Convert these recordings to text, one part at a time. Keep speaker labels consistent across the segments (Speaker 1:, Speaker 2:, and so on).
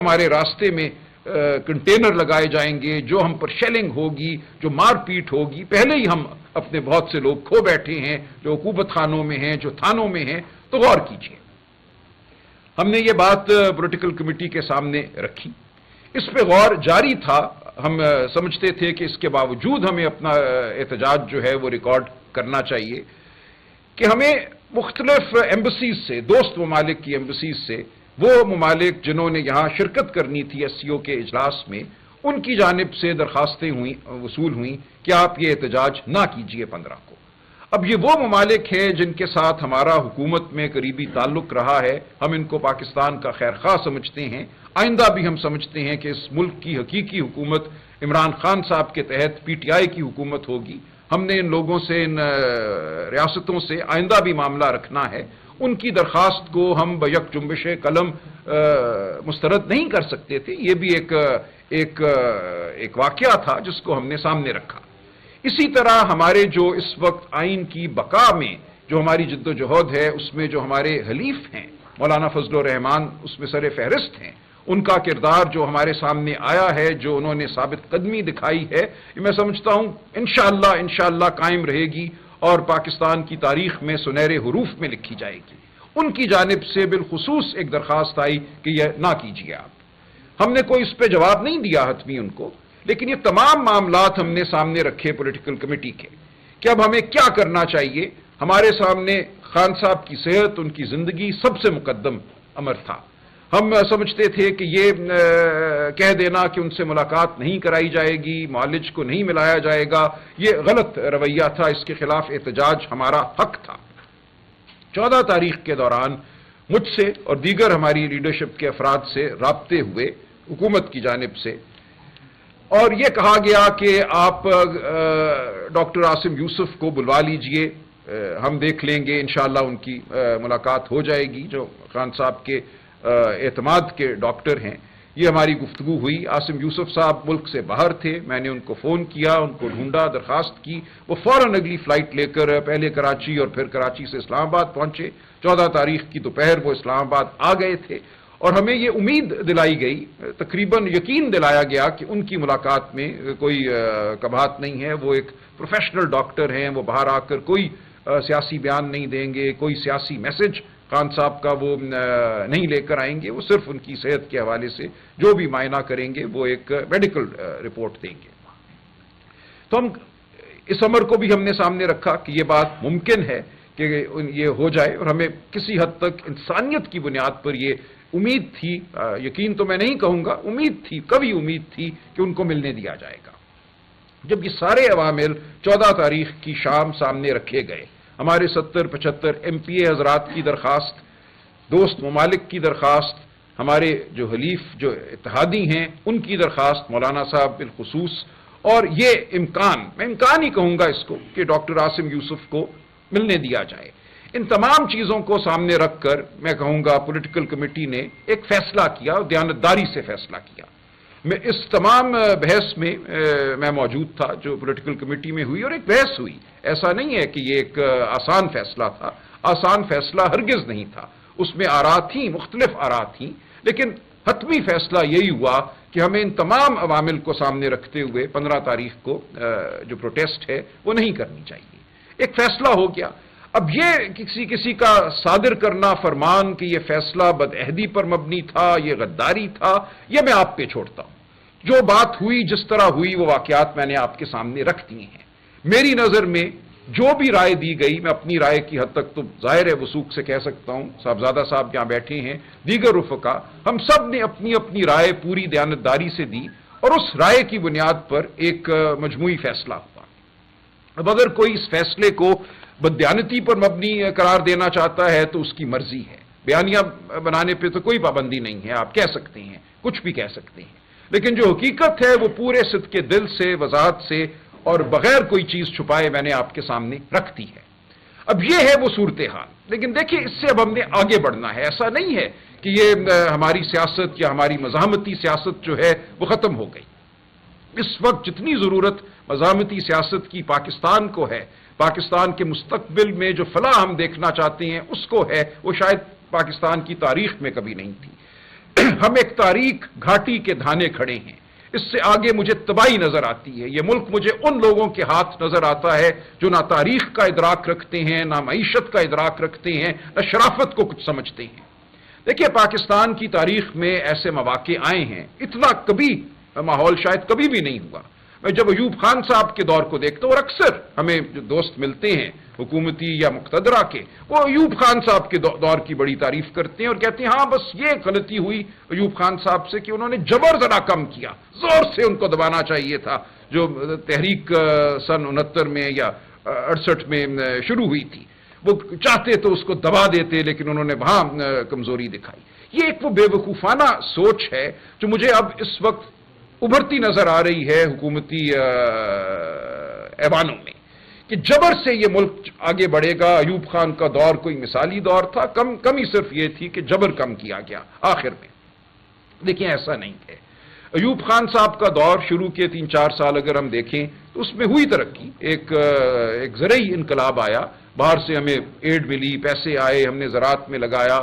Speaker 1: ہمارے راستے میں کنٹینر لگائے جائیں گے، جو ہم پر شیلنگ ہوگی، جو مار پیٹ ہوگی، پہلے ہی ہم اپنے بہت سے لوگ کھو بیٹھے ہیں جو حکومت خانوں میں ہیں، جو تھانوں میں ہیں، تو غور کیجیے۔ ہم نے یہ بات پولیٹیکل کمیٹی کے سامنے رکھی، اس پہ غور جاری تھا۔ ہم سمجھتے تھے کہ اس کے باوجود ہمیں اپنا احتجاج جو ہے وہ ریکارڈ کرنا چاہیے کہ ہمیں مختلف ایمبسیز سے، دوست ممالک کی ایمبسیز سے، وہ ممالک جنہوں نے یہاں شرکت کرنی تھی ایس سی او کے اجلاس میں، ان کی جانب سے درخواستیں وصول ہوئیں کہ آپ یہ احتجاج نہ کیجیے 15 کو۔ اب یہ وہ ممالک ہیں جن کے ساتھ ہمارا حکومت میں قریبی تعلق رہا ہے، ہم ان کو پاکستان کا خیر خواہ سمجھتے ہیں، آئندہ بھی ہم سمجھتے ہیں کہ اس ملک کی حقیقی حکومت عمران خان صاحب کے تحت پی ٹی آئی کی حکومت ہوگی۔ ہم نے ان لوگوں سے، ان ریاستوں سے آئندہ بھی معاملہ رکھنا ہے۔ ان کی درخواست کو ہم بیک جنبش قلم مسترد نہیں کر سکتے تھے، یہ بھی ایک واقعہ تھا جس کو ہم نے سامنے رکھا۔ اسی طرح ہمارے جو اس وقت آئین کی بقا میں جو ہماری جد و جہد ہے، اس میں جو ہمارے حلیف ہیں مولانا فضل الرحمان اس میں سر فہرست ہیں، ان کا کردار جو ہمارے سامنے آیا ہے، جو انہوں نے ثابت قدمی دکھائی ہے، یہ میں سمجھتا ہوں انشاءاللہ قائم رہے گی اور پاکستان کی تاریخ میں سنہرے حروف میں لکھی جائے گی۔ ان کی جانب سے بالخصوص ایک درخواست آئی کہ یہ نہ کیجیے آپ۔ ہم نے کوئی اس پہ جواب نہیں دیا حتمی ان کو، لیکن یہ تمام معاملات ہم نے سامنے رکھے پولیٹیکل کمیٹی کے کہ اب ہمیں کیا کرنا چاہیے۔ ہمارے سامنے خان صاحب کی صحت، ان کی زندگی سب سے مقدم امر تھا۔ ہم سمجھتے تھے کہ یہ کہہ دینا کہ ان سے ملاقات نہیں کرائی جائے گی، معالج کو نہیں ملایا جائے گا، یہ غلط رویہ تھا، اس کے خلاف احتجاج ہمارا حق تھا۔ 14 تاریخ کے دوران مجھ سے اور دیگر ہماری لیڈرشپ کے افراد سے رابطے ہوئے حکومت کی جانب سے، اور یہ کہا گیا کہ آپ ڈاکٹر عاصم یوسف کو بلوا لیجئے، ہم دیکھ لیں گے، انشاءاللہ ان کی ملاقات ہو جائے گی، جو خان صاحب کے اعتماد کے ڈاکٹر ہیں۔ یہ ہماری گفتگو ہوئی۔ عاصم یوسف صاحب ملک سے باہر تھے، میں نے ان کو فون کیا، ان کو ڈھونڈا، درخواست کی، وہ فوراً اگلی فلائٹ لے کر پہلے کراچی اور پھر کراچی سے اسلام آباد پہنچے۔ 14 تاریخ کی دوپہر وہ اسلام آباد آ گئے تھے، اور ہمیں یہ امید دلائی گئی، تقریباً یقین دلایا گیا کہ ان کی ملاقات میں کوئی کبھات نہیں ہے، وہ ایک پروفیشنل ڈاکٹر ہیں، وہ باہر آ کر کوئی سیاسی بیان نہیں دیں گے، کوئی سیاسی میسج خان صاحب کا وہ نہیں لے کر آئیں گے، وہ صرف ان کی صحت کے حوالے سے جو بھی معائنہ کریں گے وہ ایک میڈیکل رپورٹ دیں گے۔ تو ہم اس امر کو بھی ہم نے سامنے رکھا کہ یہ بات ممکن ہے کہ یہ ہو جائے، اور ہمیں کسی حد تک انسانیت کی بنیاد پر یہ امید تھی، یقین تو میں نہیں کہوں گا، امید تھی، کبھی امید تھی کہ ان کو ملنے دیا جائے گا۔ جب یہ سارے عوامل 14 تاریخ کی شام سامنے رکھے گئے، ہمارے 70-75 ایم پی اے حضرات کی درخواست، دوست ممالک کی درخواست، ہمارے جو حلیف جو اتحادی ہیں ان کی درخواست، مولانا صاحب بالخصوص، اور یہ امکان، میں امکان ہی کہوں گا اس کو، کہ ڈاکٹر عاصم یوسف کو ملنے دیا جائے، ان تمام چیزوں کو سامنے رکھ کر میں کہوں گا پولیٹیکل کمیٹی نے ایک فیصلہ کیا، دیانتداری سے فیصلہ کیا۔ میں اس تمام بحث میں میں موجود تھا جو پولیٹیکل کمیٹی میں ہوئی، اور ایک بحث ہوئی، ایسا نہیں ہے کہ یہ ایک آسان فیصلہ تھا، آسان فیصلہ ہرگز نہیں تھا، اس میں آراء تھیں، مختلف آراء تھیں، لیکن حتمی فیصلہ یہی ہوا کہ ہمیں ان تمام عوامل کو سامنے رکھتے ہوئے 15 تاریخ کو جو پروٹیسٹ ہے وہ نہیں کرنی چاہیے۔ ایک فیصلہ ہو گیا۔ اب یہ کسی کا صادر کرنا فرمان کہ یہ فیصلہ بدعہدی پر مبنی تھا، یہ غداری تھا، یہ میں آپ پہ چھوڑتا ہوں۔ جو بات ہوئی، جس طرح ہوئی، وہ واقعات میں نے آپ کے سامنے رکھ دیے ہیں۔ میری نظر میں جو بھی رائے دی گئی، میں اپنی رائے کی حد تک تو ظاہر ہے وثوق سے کہہ سکتا ہوں، صاحبزادہ صاحب یہاں بیٹھے ہیں، دیگر رفقا، ہم سب نے اپنی اپنی رائے پوری دیانتداری سے دی، اور اس رائے کی بنیاد پر ایک مجموعی فیصلہ ہوا۔ اب اگر کوئی اس فیصلے کو بددیانتی پر مبنی قرار دینا چاہتا ہے تو اس کی مرضی ہے، بیانیہ بنانے پہ تو کوئی پابندی نہیں ہے، آپ کہہ سکتے ہیں، کچھ بھی کہہ سکتے ہیں، لیکن جو حقیقت ہے وہ پورے صدق دل سے، وضاحت سے اور بغیر کوئی چیز چھپائے میں نے آپ کے سامنے رکھ دی ہے۔ اب یہ ہے وہ صورتحال، لیکن دیکھیے اس سے اب ہم نے آگے بڑھنا ہے۔ ایسا نہیں ہے کہ یہ ہماری سیاست یا ہماری مزاحمتی سیاست جو ہے وہ ختم ہو گئی۔ اس وقت جتنی ضرورت مزاحمتی سیاست کی پاکستان کو ہے، پاکستان کے مستقبل میں جو فلاح ہم دیکھنا چاہتے ہیں اس کو ہے، وہ شاید پاکستان کی تاریخ میں کبھی نہیں تھی۔ ہم ایک تاریک گھاٹی کے دھانے کھڑے ہیں، اس سے آگے مجھے تباہی نظر آتی ہے۔ یہ ملک مجھے ان لوگوں کے ہاتھ نظر آتا ہے جو نہ تاریخ کا ادراک رکھتے ہیں، نہ معیشت کا ادراک رکھتے ہیں، نہ شرافت کو کچھ سمجھتے ہیں۔ دیکھیے، پاکستان کی تاریخ میں ایسے مواقع آئے ہیں، اتنا کبھی ماحول شاید کبھی بھی نہیں ہوا۔ میں جب ایوب خان صاحب کے دور کو دیکھتا ہوں، اور اکثر ہمیں جو دوست ملتے ہیں حکومتی یا مقتدرہ کے، وہ ایوب خان صاحب کے دور کی بڑی تعریف کرتے ہیں اور کہتے ہیں ہاں بس یہ غلطی ہوئی ایوب خان صاحب سے کہ انہوں نے جبر ذرا کم کیا، زور سے ان کو دبانا چاہیے تھا، جو تحریک سن 69 میں یا 68 میں شروع ہوئی تھی، وہ چاہتے تو اس کو دبا دیتے، لیکن انہوں نے وہاں کمزوری دکھائی۔ یہ ایک وہ بے وقوفانہ سوچ ہے جو مجھے اب اس وقت ابھرتی نظر آ رہی ہے حکومتی ایوانوں میں، کہ جبر سے یہ ملک آگے بڑھے گا۔ ایوب خان کا دور کوئی مثالی دور تھا، کمی صرف یہ تھی کہ جبر کم کیا گیا آخر میں۔ دیکھیں، ایسا نہیں ہے۔ ایوب خان صاحب کا دور شروع کے 3-4 سال اگر ہم دیکھیں تو اس میں ہوئی ترقی، ایک زرعی انقلاب آیا، باہر سے ہمیں ایڈ ملی، پیسے آئے، ہم نے زراعت میں لگایا،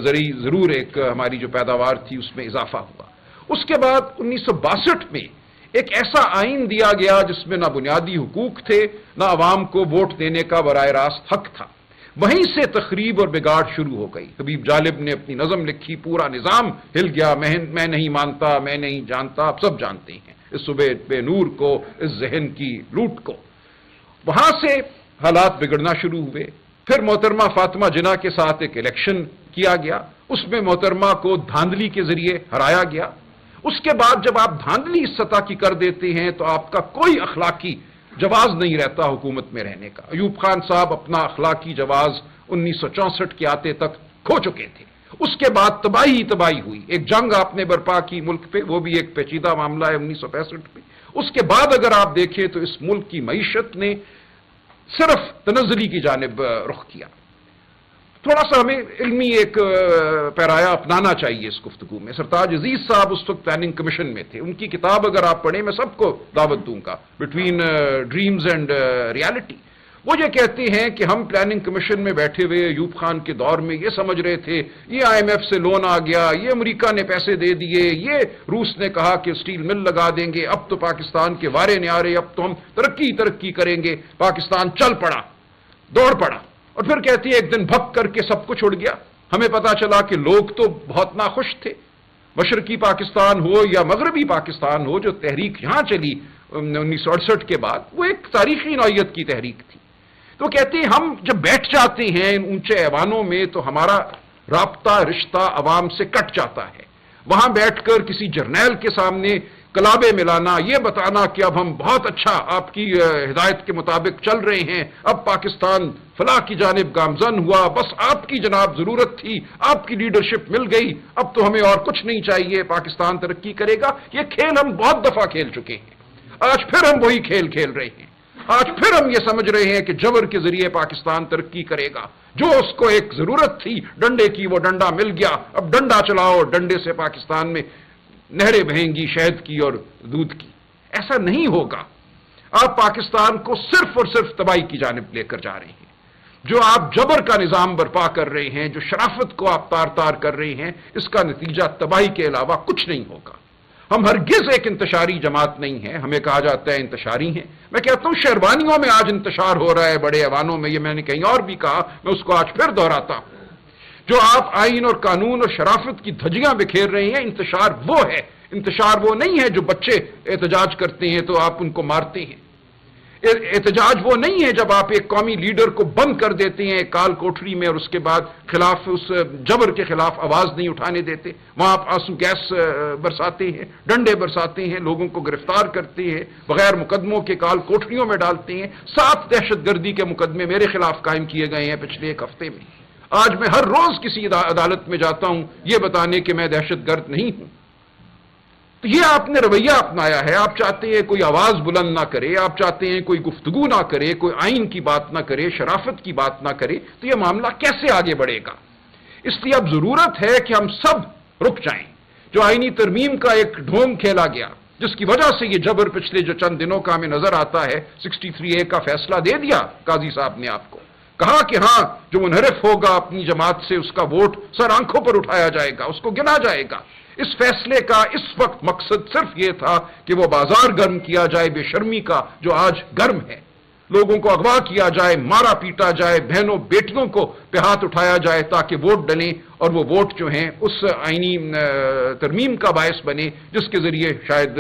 Speaker 1: زرعی ضرور ایک ہماری جو پیداوار تھی اس میں اضافہ ہوا۔ اس کے بعد 1962 میں ایک ایسا آئین دیا گیا جس میں نہ بنیادی حقوق تھے، نہ عوام کو ووٹ دینے کا براہ راست حق تھا۔ وہیں سے تخریب اور بگاڑ شروع ہو گئی۔ حبیب جالب نے اپنی نظم لکھی، پورا نظام ہل گیا، میں نہیں مانتا، میں نہیں جانتا، آپ سب جانتے ہیں اس صبح بے نور کو، اس ذہن کی لوٹ کو۔ وہاں سے حالات بگڑنا شروع ہوئے۔ پھر محترمہ فاطمہ جناح کے ساتھ ایک الیکشن کیا گیا، اس میں محترمہ کو دھاندلی کے ذریعے ہرایا گیا۔ اس کے بعد جب آپ دھاندلی اس سطح کی کر دیتے ہیں تو آپ کا کوئی اخلاقی جواز نہیں رہتا حکومت میں رہنے کا۔ ایوب خان صاحب اپنا اخلاقی جواز 1964 کے آتے تک کھو چکے تھے۔ اس کے بعد تباہی ہوئی، ایک جنگ آپ نے برپا کی ملک پہ، وہ بھی ایک پیچیدہ معاملہ ہے 1965 میں۔ اس کے بعد اگر آپ دیکھیں تو اس ملک کی معیشت نے صرف تنزلی کی جانب رخ کیا۔ تھوڑا سا ہمیں علمی ایک پیرایا اپنانا چاہیے اس گفتگو میں۔ سرتاج عزیز صاحب اس وقت پلاننگ کمیشن میں تھے، ان کی کتاب اگر آپ پڑھیں، میں سب کو دعوت دوں گا، بٹوین ڈریمز اینڈ ریالٹی۔ وہ یہ کہتے ہیں کہ ہم پلاننگ کمیشن میں بیٹھے ہوئے ایوب خان کے دور میں یہ سمجھ رہے تھے یہ IMF سے لون آ گیا، یہ امریکہ نے پیسے دے دیے، یہ روس نے کہا کہ سٹیل مل لگا دیں گے، اب تو پاکستان کے وارے نیارے، اب تو ہم ترقی کریں گے۔ پاکستان چل پڑا، دوڑ پڑا، اور پھر کہتی ہے ایک دن بھگ کر کے سب کچھ اڑ گیا۔ ہمیں پتا چلا کہ لوگ تو بہت ناخوش تھے۔ مشرقی پاکستان ہو یا مغربی پاکستان ہو، جو تحریک یہاں چلی 1968 کے بعد، وہ ایک تاریخی نوعیت کی تحریک تھی۔ تو کہتے ہیں ہم جب بیٹھ جاتے ہیں ان اونچے ایوانوں میں تو ہمارا رابطہ رشتہ عوام سے کٹ جاتا ہے۔ وہاں بیٹھ کر کسی جرنیل کے سامنے کلابے ملانا، یہ بتانا کہ اب ہم بہت اچھا آپ کی ہدایت کے مطابق چل رہے ہیں، اب پاکستان فلاح کی جانب گامزن ہوا، بس آپ کی جناب ضرورت تھی، آپ کی لیڈرشپ مل گئی، اب تو ہمیں اور کچھ نہیں چاہیے، پاکستان ترقی کرے گا۔ یہ کھیل ہم بہت دفعہ کھیل چکے ہیں، آج پھر ہم وہی کھیل رہے ہیں۔ آج پھر ہم یہ سمجھ رہے ہیں کہ جبر کے ذریعے پاکستان ترقی کرے گا۔ جو اس کو ایک ضرورت تھی ڈنڈے کی، وہ ڈنڈا مل گیا، اب ڈنڈا چلاؤ، ڈنڈے سے پاکستان میں نہریں بہیں گی شہد کی اور دودھ کی۔ ایسا نہیں ہوگا۔ آپ پاکستان کو صرف اور صرف تباہی کی جانب لے کر جا رہے ہیں۔ جو آپ جبر کا نظام برپا کر رہے ہیں، جو شرافت کو آپ تار کر رہے ہیں، اس کا نتیجہ تباہی کے علاوہ کچھ نہیں ہوگا۔ ہم ہرگز ایک انتشاری جماعت نہیں ہے، ہمیں کہا جاتا ہے انتشاری ہیں۔ میں کہتا ہوں شہربانیوں میں آج انتشار ہو رہا ہے، بڑے ایوانوں میں، یہ میں نے کہیں اور بھی کہا، میں اس کو آج پھر دہراتا ہوں۔ جو آپ آئین اور قانون اور شرافت کی دھجیاں بکھیر رہے ہیں، انتشار وہ ہے، انتشار وہ نہیں ہے جو بچے احتجاج کرتے ہیں تو آپ ان کو مارتے ہیں۔ احتجاج وہ نہیں ہے جب آپ ایک قومی لیڈر کو بند کر دیتے ہیں کال کوٹری میں اور اس کے بعد خلاف اس جبر کے خلاف آواز نہیں اٹھانے دیتے، وہاں آپ آنسو گیس برساتے ہیں، ڈنڈے برساتے ہیں، لوگوں کو گرفتار کرتے ہیں، بغیر مقدموں کے کال کوٹریوں میں ڈالتے ہیں۔ 7 دہشت گردی کے مقدمے میرے خلاف قائم کیے گئے ہیں پچھلے 1 ہفتے میں۔ آج میں ہر روز کسی عدالت میں جاتا ہوں یہ بتانے کہ میں دہشت گرد نہیں ہوں۔ تو یہ آپ نے رویہ اپنایا ہے، آپ چاہتے ہیں کوئی آواز بلند نہ کرے، آپ چاہتے ہیں کوئی گفتگو نہ کرے، کوئی آئین کی بات نہ کرے، شرافت کی بات نہ کرے، تو یہ معاملہ کیسے آگے بڑھے گا؟ اس لیے اب ضرورت ہے کہ ہم سب رک جائیں۔ جو آئینی ترمیم کا ایک ڈھونگ کھیلا گیا، جس کی وجہ سے یہ جبر پچھلے جو چند دنوں کا ہمیں نظر آتا ہے، 63A کا فیصلہ دے دیا قاضی صاحب نے آپ کو، کہا کہ ہاں جو منحرف ہوگا اپنی جماعت سے اس کا ووٹ سر آنکھوں پر اٹھایا جائے گا، اس کو گنا جائے گا۔ اس فیصلے کا اس وقت مقصد صرف یہ تھا کہ وہ بازار گرم کیا جائے بے شرمی کا جو آج گرم ہے، لوگوں کو اغوا کیا جائے، مارا پیٹا جائے، بہنوں بیٹیوں کو پہ ہاتھ اٹھایا جائے تاکہ ووٹ ڈلیں، اور وہ ووٹ جو ہیں اس آئینی ترمیم کا باعث بنے جس کے ذریعے شاید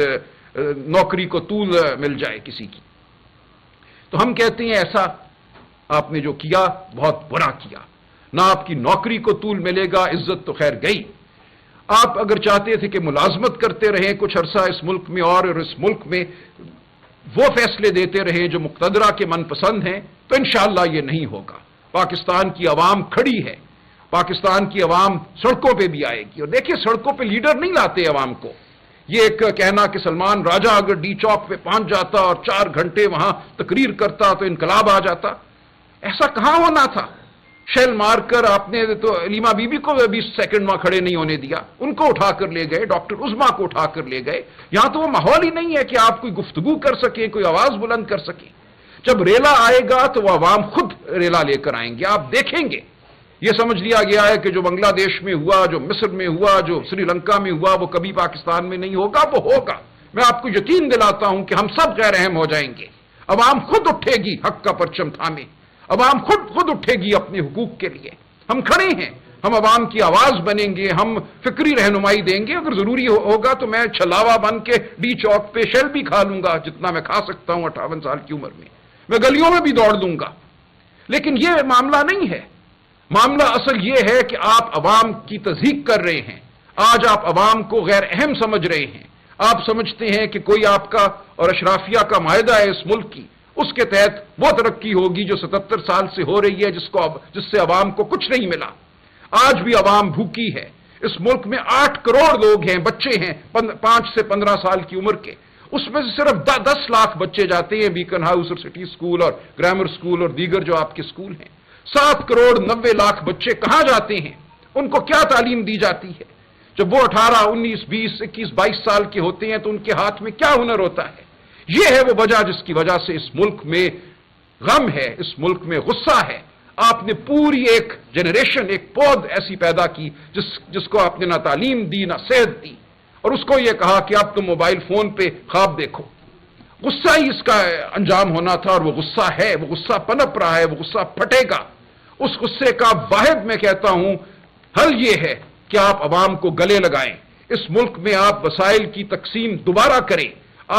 Speaker 1: نوکری کو طول مل جائے کسی کی۔ تو ہم کہتے ہیں ایسا آپ نے جو کیا بہت برا کیا، نہ آپ کی نوکری کو طول ملے گا، عزت تو خیر گئی۔ آپ اگر چاہتے تھے کہ ملازمت کرتے رہیں کچھ عرصہ اس ملک میں اور اس ملک میں وہ فیصلے دیتے رہیں جو مقتدرہ کے من پسند ہیں، تو انشاءاللہ یہ نہیں ہوگا۔ پاکستان کی عوام کھڑی ہے، پاکستان کی عوام سڑکوں پہ بھی آئے گی، اور دیکھیے سڑکوں پہ لیڈر نہیں لاتے عوام کو۔ یہ ایک کہنا کہ سلمان راجہ اگر ڈی چوک پہ پہنچ جاتا اور 4 گھنٹے وہاں تقریر کرتا تو انقلاب آ جاتا، ایسا کہاں ہونا تھا؟ شیل مار کر آپ نے تو علیمہ بی بی کو 20 سیکنڈ وہاں کھڑے نہیں ہونے دیا، ان کو اٹھا کر لے گئے، ڈاکٹر عظما کو اٹھا کر لے گئے۔ یہاں تو وہ ماحول ہی نہیں ہے کہ آپ کوئی گفتگو کر سکیں، کوئی آواز بلند کر سکیں۔ جب ریلا آئے گا تو وہ عوام خود ریلا لے کر آئیں گے، آپ دیکھیں گے۔ یہ سمجھ لیا گیا ہے کہ جو بنگلہ دیش میں ہوا، جو مصر میں ہوا، جو سری لنکا میں ہوا، وہ کبھی پاکستان میں نہیں ہوگا، وہ ہوگا۔ میں آپ کو یقین دلاتا ہوں کہ ہم سب غیر اہم ہو جائیں گے، عوام خود اٹھے گی حق کا پرچم تھامے، عوام خود اٹھے گی اپنے حقوق کے لیے۔ ہم کھڑے ہیں، ہم عوام کی آواز بنیں گے، ہم فکری رہنمائی دیں گے۔ اگر ضروری ہوگا تو میں چھلاوا بن کے ڈی چوک پہ شیل بھی کھا لوں گا، جتنا میں کھا سکتا ہوں 58 سال کی عمر میں گلیوں میں بھی دوڑ دوں گا۔ لیکن یہ معاملہ نہیں ہے، معاملہ اصل یہ ہے کہ آپ عوام کی تضحیق کر رہے ہیں۔ آج آپ عوام کو غیر اہم سمجھ رہے ہیں، آپ سمجھتے ہیں کہ کوئی آپ کا اور اشرافیہ کا معاہدہ ہے اس ملک کی، اس کے تحت وہ ترقی ہوگی جو 77 سال سے ہو رہی ہے، جس سے عوام کو کچھ نہیں ملا۔ آج بھی عوام بھوکی ہے۔ اس ملک میں 8 کروڑ لوگ ہیں، بچے ہیں 5 سے 15 سال کی عمر کے، اس میں سے صرف 10 لاکھ بچے جاتے ہیں بیکن ہاؤس اور سٹی سکول اور گرامر سکول اور دیگر جو آپ کے سکول ہیں۔ 7 کروڑ 90 لاکھ بچے کہاں جاتے ہیں؟ ان کو کیا تعلیم دی جاتی ہے؟ جب وہ 18 19 20 21 22 سال کے ہوتے ہیں تو ان کے ہاتھ میں کیا ہنر ہوتا ہے؟ یہ ہے وہ وجہ جس کی وجہ سے اس ملک میں غم ہے، اس ملک میں غصہ ہے۔ آپ نے پوری ایک جنریشن، ایک پود ایسی پیدا کی جس کو آپ نے نہ تعلیم دی نہ صحت دی، اور اس کو یہ کہا کہ اب تم موبائل فون پہ خواب دیکھو۔ غصہ ہی اس کا انجام ہونا تھا، اور وہ غصہ ہے، وہ غصہ پنپ رہا ہے، وہ غصہ پھٹے گا۔ اس غصے کا واحد میں کہتا ہوں حل یہ ہے کہ آپ عوام کو گلے لگائیں، اس ملک میں آپ وسائل کی تقسیم دوبارہ کریں،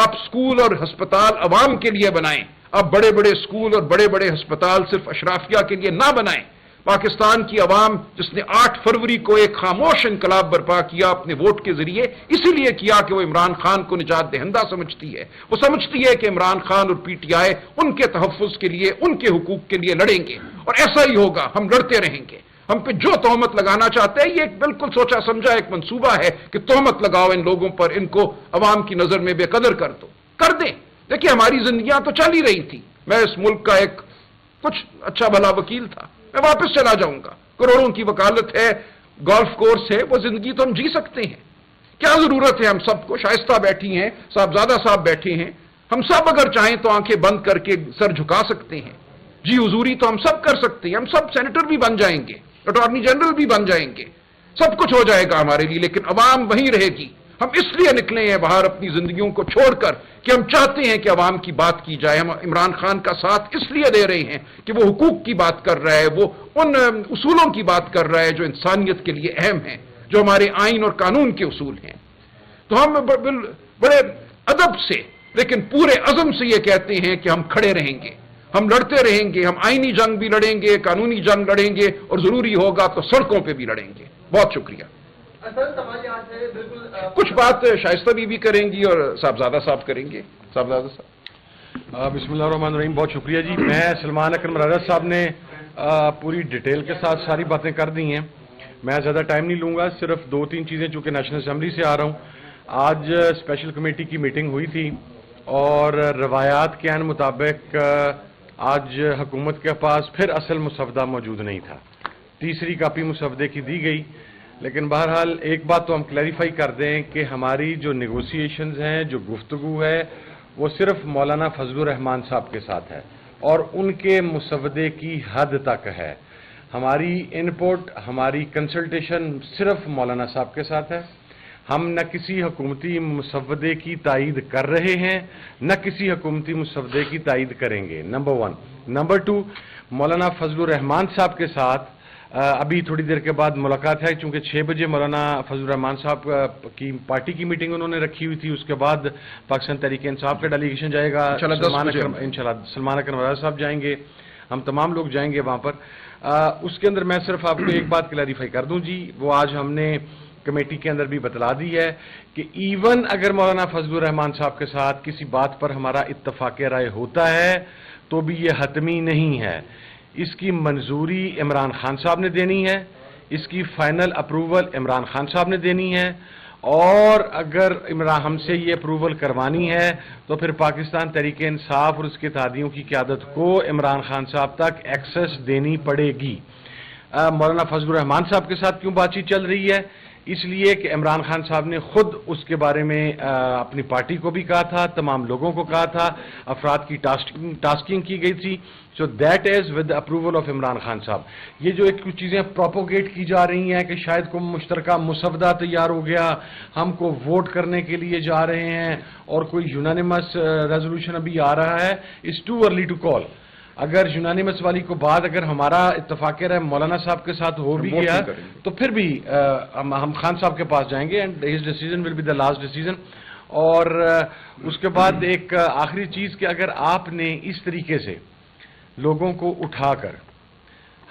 Speaker 1: آپ سکول اور ہسپتال عوام کے لیے بنائیں، آپ بڑے بڑے سکول اور بڑے بڑے ہسپتال صرف اشرافیہ کے لیے نہ بنائیں۔ پاکستان کی عوام جس نے 8 فروری کو ایک خاموش انقلاب برپا کیا اپنے ووٹ کے ذریعے، اسی لیے کیا کہ وہ عمران خان کو نجات دہندہ سمجھتی ہے۔ وہ سمجھتی ہے کہ عمران خان اور پی ٹی آئی ان کے تحفظ کے لیے، ان کے حقوق کے لیے لڑیں گے، اور ایسا ہی ہوگا، ہم لڑتے رہیں گے۔ ہم پہ جو تہمت لگانا چاہتے ہیں، یہ ایک بالکل سوچا سمجھا ایک منصوبہ ہے کہ تہمت لگاؤ ان لوگوں پر، ان کو عوام کی نظر میں بے قدر کر دو، کر دیں۔ دیکھیے ہماری زندگیاں تو چل ہی رہی تھی، میں اس ملک کا ایک کچھ اچھا بھلا وکیل تھا، میں واپس چلا جاؤں گا، کروڑوں کی وکالت ہے، گولف کورس ہے، وہ زندگی تو ہم جی سکتے ہیں۔ کیا ضرورت ہے ہم سب کو؟ شائستہ بیٹھی ہیں، صاحبزادہ صاحب بیٹھے ہیں، ہم سب اگر چاہیں تو آنکھیں بند کر کے سر جھکا سکتے ہیں، جی حضوری تو ہم سب کر سکتے ہیں، ہم سب سینیٹر بھی بن جائیں گے، اٹارنی جنرل بھی بن جائیں گے، سب کچھ ہو جائے گا ہمارے لیے، لیکن عوام وہیں رہے گی۔ ہم اس لیے نکلے ہیں باہر اپنی زندگیوں کو چھوڑ کر کہ ہم چاہتے ہیں کہ عوام کی بات کی جائے۔ ہم عمران خان کا ساتھ اس لیے دے رہے ہیں کہ وہ حقوق کی بات کر رہا ہے، وہ ان اصولوں کی بات کر رہا ہے جو انسانیت کے لیے اہم ہیں، جو ہمارے آئین اور قانون کے اصول ہیں۔ تو ہم بڑے ادب سے لیکن پورے عزم سے یہ کہتے ہیں کہ ہم کھڑے رہیں گے، ہم لڑتے رہیں گے، ہم آئینی جنگ بھی لڑیں گے، قانونی جنگ لڑیں گے، اور ضروری ہوگا تو سڑکوں پہ بھی لڑیں گے۔ بہت شکریہ۔ کچھ بات شائستہ بھی کریں گی اور صاحبزادہ صاحب کریں گے۔ صاحبزادہ صاحب۔
Speaker 2: بسم اللہ الرحمن الرحیم، بہت شکریہ جی۔ میں سلمان اکرم راجہ صاحب نے پوری ڈیٹیل کے ساتھ ساری باتیں کر دی ہیں، میں زیادہ ٹائم نہیں لوں گا، صرف 2-3 چیزیں چونکہ نیشنل اسمبلی سے آ رہا ہوں۔ آج اسپیشل کمیٹی کی میٹنگ ہوئی تھی، اور روایات کے عین مطابق آج حکومت کے پاس پھر اصل مسودہ موجود نہیں تھا، تیسری کاپی مسودے کی دی گئی۔ لیکن بہرحال ایک بات تو ہم کلیریفائی کر دیں کہ ہماری جو نیگوسیشنز ہیں، جو گفتگو ہے، وہ صرف مولانا فضل الرحمان صاحب کے ساتھ ہے اور ان کے مسودے کی حد تک ہے۔ ہماری ان پٹ، ہماری کنسلٹیشن صرف مولانا صاحب کے ساتھ ہے۔ ہم نہ کسی حکومتی مسودے کی تائید کر رہے ہیں، نہ کسی حکومتی مسودے کی تائید کریں گے، نمبر 1۔ نمبر 2، مولانا فضل الرحمان صاحب کے ساتھ ابھی تھوڑی دیر کے بعد ملاقات ہے، چونکہ 6 بجے مولانا فضل الرحمان صاحب کی پارٹی کی میٹنگ انہوں نے رکھی ہوئی تھی، اس کے بعد پاکستان تحریک انصاف کا ڈیلیگیشن جائے گا، انشاءاللہ سلمان اکرم راجہ صاحب جائیں گے، ہم تمام لوگ جائیں گے وہاں پر۔ اس کے اندر میں صرف آپ کو ایک بات کلیریفائی کر دوں جی، وہ آج ہم نے کمیٹی کے اندر بھی بتلا دی ہے کہ ایون اگر مولانا فضل الرحمان صاحب کے ساتھ کسی بات پر ہمارا اتفاق رائے ہوتا ہے تو بھی یہ حتمی نہیں ہے، اس کی منظوری عمران خان صاحب نے دینی ہے، اس کی فائنل اپروول عمران خان صاحب نے دینی ہے، اور اگر ہم سے یہ اپروول کروانی ہے تو پھر پاکستان تحریک انصاف اور اس کے اتحادیوں کی قیادت کو عمران خان صاحب تک ایکسس دینی پڑے گی۔ مولانا فضل الرحمان صاحب کے ساتھ کیوں بات چیت چل رہی ہے؟ اس لیے کہ عمران خان صاحب نے خود اس کے بارے میں اپنی پارٹی کو بھی کہا تھا، تمام لوگوں کو کہا تھا، افراد کی ٹاسکنگ کی گئی تھی، so that is with approval of Imran Khan صاحب۔ یہ جو ایک کچھ چیزیں پروپوگیٹ کی جا رہی ہیں کہ شاید کوئی مشترکہ مسودہ تیار ہو گیا، ہم کو ووٹ کرنے کے لیے جا رہے ہیں اور کوئی یونانیمس ریزولوشن ابھی آ رہا ہے، it's too early to call. اگر یونانیمس والی کو بعد اگر ہمارا اتفاق رائے مولانا صاحب کے ساتھ ہو بھی گیا تو پھر بھی ہم خان صاحب کے پاس جائیں گے، and his decision will be the last decision. اور اس کے بعد ایک آخری چیز کہ اگر آپ نے اس طریقے سے لوگوں کو اٹھا کر،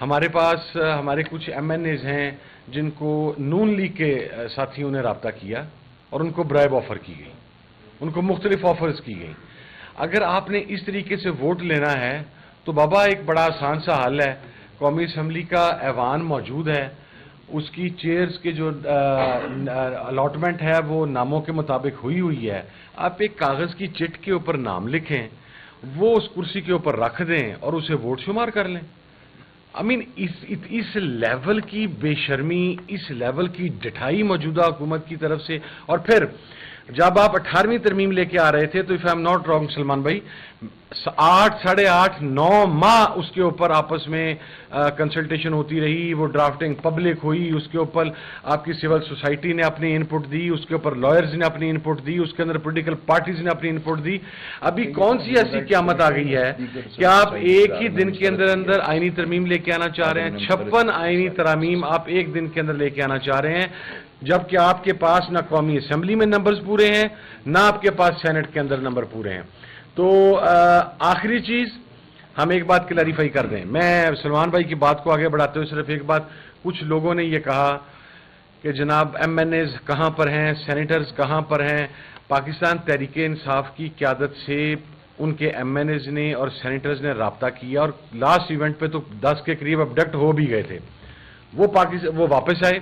Speaker 2: ہمارے پاس ہمارے کچھ ایم این ایز ہیں جن کو نون لیگ کے ساتھیوں نے رابطہ کیا اور ان کو برائب آفر کی گئی، ان کو مختلف آفرز کی گئی، اگر آپ نے اس طریقے سے ووٹ لینا ہے تو بابا ایک بڑا آسان سا حل ہے، قومی اسمبلی کا ایوان موجود ہے، اس کی چیئرز کے جو الاٹمنٹ ہے وہ ناموں کے مطابق ہوئی ہے، آپ ایک کاغذ کی چٹ کے اوپر نام لکھیں، وہ اس کرسی کے اوپر رکھ دیں اور اسے ووٹ شمار کر لیں۔ اس لیول کی بے شرمی، اس لیول کی ڈٹھائی موجودہ حکومت کی طرف سے۔ اور پھر جب آپ 18ویں ترمیم لے کے آ رہے تھے تو if I am not wrong Salman بھائی، 8 ساڑھے 8 9 ماہ اس کے اوپر آپس میں کنسلٹیشن ہوتی رہی، وہ ڈرافٹنگ پبلک ہوئی، اس کے اوپر آپ کی سول سوسائٹی نے اپنی انپٹ دی، اس کے اوپر لائرز نے اپنی انپٹ دی، اس کے اندر پولیٹیکل پارٹیز نے اپنی انپٹ دی۔ ابھی کون سی ایسی قیامت آ گئی ہے کہ آپ ایک ہی دن کے اندر آئینی ترمیم لے کے آنا چاہ رہے ہیں؟ 56 آئینی ترامیم آپ ایک دن کے اندر لے کے آنا چاہ رہے ہیں، جبکہ آپ کے پاس نہ قومی اسمبلی میں نمبرز پورے ہیں، نہ آپ کے پاس سینٹ کے اندر نمبر پورے ہیں۔ تو آخری چیز ہم ایک بات کلیریفائی کر دیں، میں سلمان بھائی کی بات کو آگے بڑھاتے ہوئے صرف ایک بات، کچھ لوگوں نے یہ کہا کہ جناب ایم این ایز کہاں پر ہیں، سینیٹرز کہاں پر ہیں؟ پاکستان تحریک انصاف کی قیادت سے ان کے ایم این ایز نے اور سینیٹرز نے رابطہ کیا، اور لاسٹ ایونٹ پہ تو 10 کے قریب ابڈکٹ ہو بھی گئے تھے، وہ واپس آئے،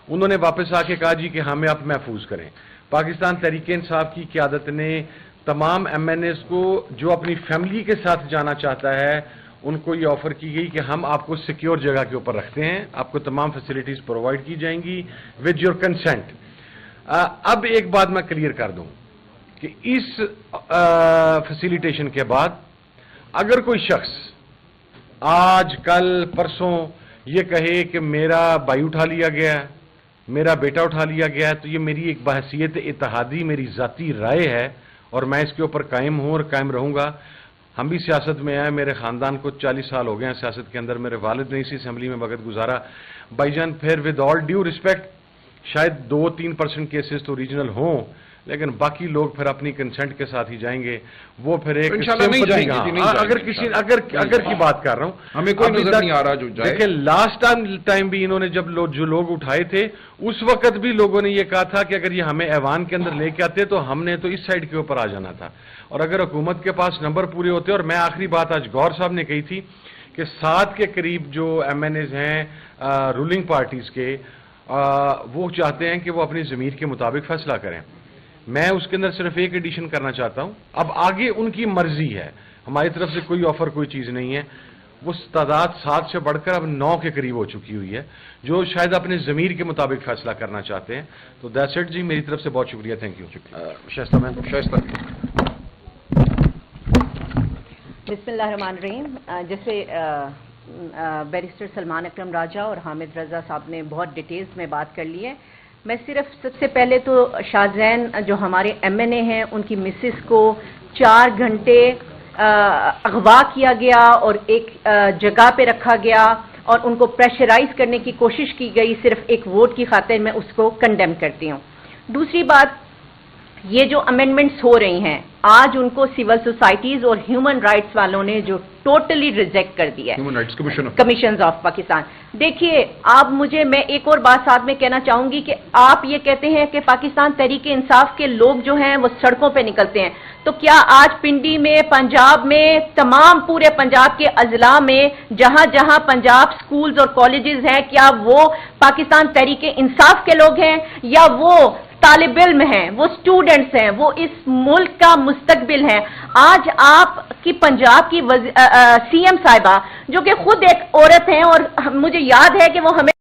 Speaker 2: انہوں نے واپس آ کے کہا جی کہ ہمیں آپ محفوظ کریں۔ پاکستان تحریک انصاف کی قیادت نے تمام ایم این ایز کو جو اپنی فیملی کے ساتھ جانا چاہتا ہے ان کو یہ آفر کی گئی کہ ہم آپ کو سیکیور جگہ کے اوپر رکھتے ہیں، آپ کو تمام فیسلٹیز پرووائڈ کی جائیں گی ود یور کنسنٹ۔ اب ایک بات میں کلیئر کر دوں کہ اس فیسیلیٹیشن کے بعد اگر کوئی شخص آج کل پرسوں یہ کہے کہ میرا بھائی اٹھا لیا گیا ہے، میرا بیٹا اٹھا لیا گیا ہے، تو یہ میری ایک بحیثیت اتحادی میری ذاتی رائے ہے اور میں اس کے اوپر قائم ہوں اور قائم رہوں گا۔ ہم بھی سیاست میں آئے، میرے خاندان کو 40 سال ہو گئے ہیں سیاست کے اندر، میرے والد نے اسی اسمبلی میں وقت گزارا۔ بھائی جان پھر ود آل ڈیو ریسپیکٹ شاید 2-3% کیسز تو ریجنل ہوں، لیکن باقی لوگ پھر اپنی کنسنٹ کے ساتھ ہی جائیں گے، وہ پھر ایک اگر کی بات کر رہا ہوں،
Speaker 1: ہمیں کوئی نظر نہیں آ رہا جو جائے۔
Speaker 2: دیکھیں لاسٹ ٹائم بھی انہوں نے جب جو لوگ اٹھائے تھے اس وقت بھی لوگوں نے یہ کہا تھا کہ اگر یہ ہمیں ایوان کے اندر لے کے آتے تو ہم نے تو اس سائڈ کے اوپر آ جانا تھا، اور اگر حکومت کے پاس نمبر پورے ہوتے۔ اور میں آخری بات آج گور صاحب نے کہی تھی کہ 7 کے قریب جو ایم این ایز ہیں رولنگ پارٹیز کے، وہ چاہتے ہیں کہ وہ اپنی ضمیر کے مطابق فیصلہ کریں۔ میں اس کے اندر صرف ایک ایڈیشن کرنا چاہتا ہوں، اب آگے ان کی مرضی ہے، ہماری طرف سے کوئی آفر کوئی چیز نہیں ہے۔ وہ تعداد 7 سے بڑھ کر اب 9 کے قریب ہو چکی ہوئی ہے جو شاید اپنے ضمیر کے مطابق فیصلہ کرنا چاہتے ہیں۔ تو دیٹس اٹ جی، میری طرف سے بہت شکریہ، تھینک یو۔ شائستہ میم۔
Speaker 1: شائستہ
Speaker 3: بسم اللہ الرحمن الرحیم۔ جیسے بیرسٹر سلمان اکرم راجہ اور حامد رضا صاحب نے بہت ڈیٹیلز میں بات کر لی ہے، میں صرف سب سے پہلے تو شاہزین جو ہمارے MNA ہیں ان کی مسز کو 4 گھنٹے اغوا کیا گیا اور ایک جگہ پہ رکھا گیا اور ان کو پریشرائز کرنے کی کوشش کی گئی صرف ایک ووٹ کی خاطر، میں اس کو کنڈیم کرتی ہوں۔ دوسری بات، یہ جو امینڈمنٹس ہو رہی ہیں آج ان کو سول سوسائٹیز اور ہیومن رائٹس والوں نے جو ٹوٹلی ریجیکٹ کر دیا ہے،
Speaker 1: human rights
Speaker 3: commissions of Pakistan. دیکھیے آپ میں ایک اور بات ساتھ میں کہنا چاہوں گی کہ آپ یہ کہتے ہیں کہ پاکستان تحریک انصاف کے لوگ جو ہیں وہ سڑکوں پہ نکلتے ہیں، تو کیا آج پنڈی میں، پنجاب میں، تمام پورے پنجاب کے اضلاع میں جہاں جہاں پنجاب سکولز اور کالجز ہیں، کیا وہ پاکستان تحریک انصاف کے لوگ ہیں یا وہ طالب علم ہیں، وہ اسٹوڈنٹس ہیں، وہ اس ملک کا مستقبل ہیں؟ آج آپ کی پنجاب کی CM صاحبہ جو کہ خود ایک عورت ہیں اور مجھے یاد ہے کہ وہ ہمیں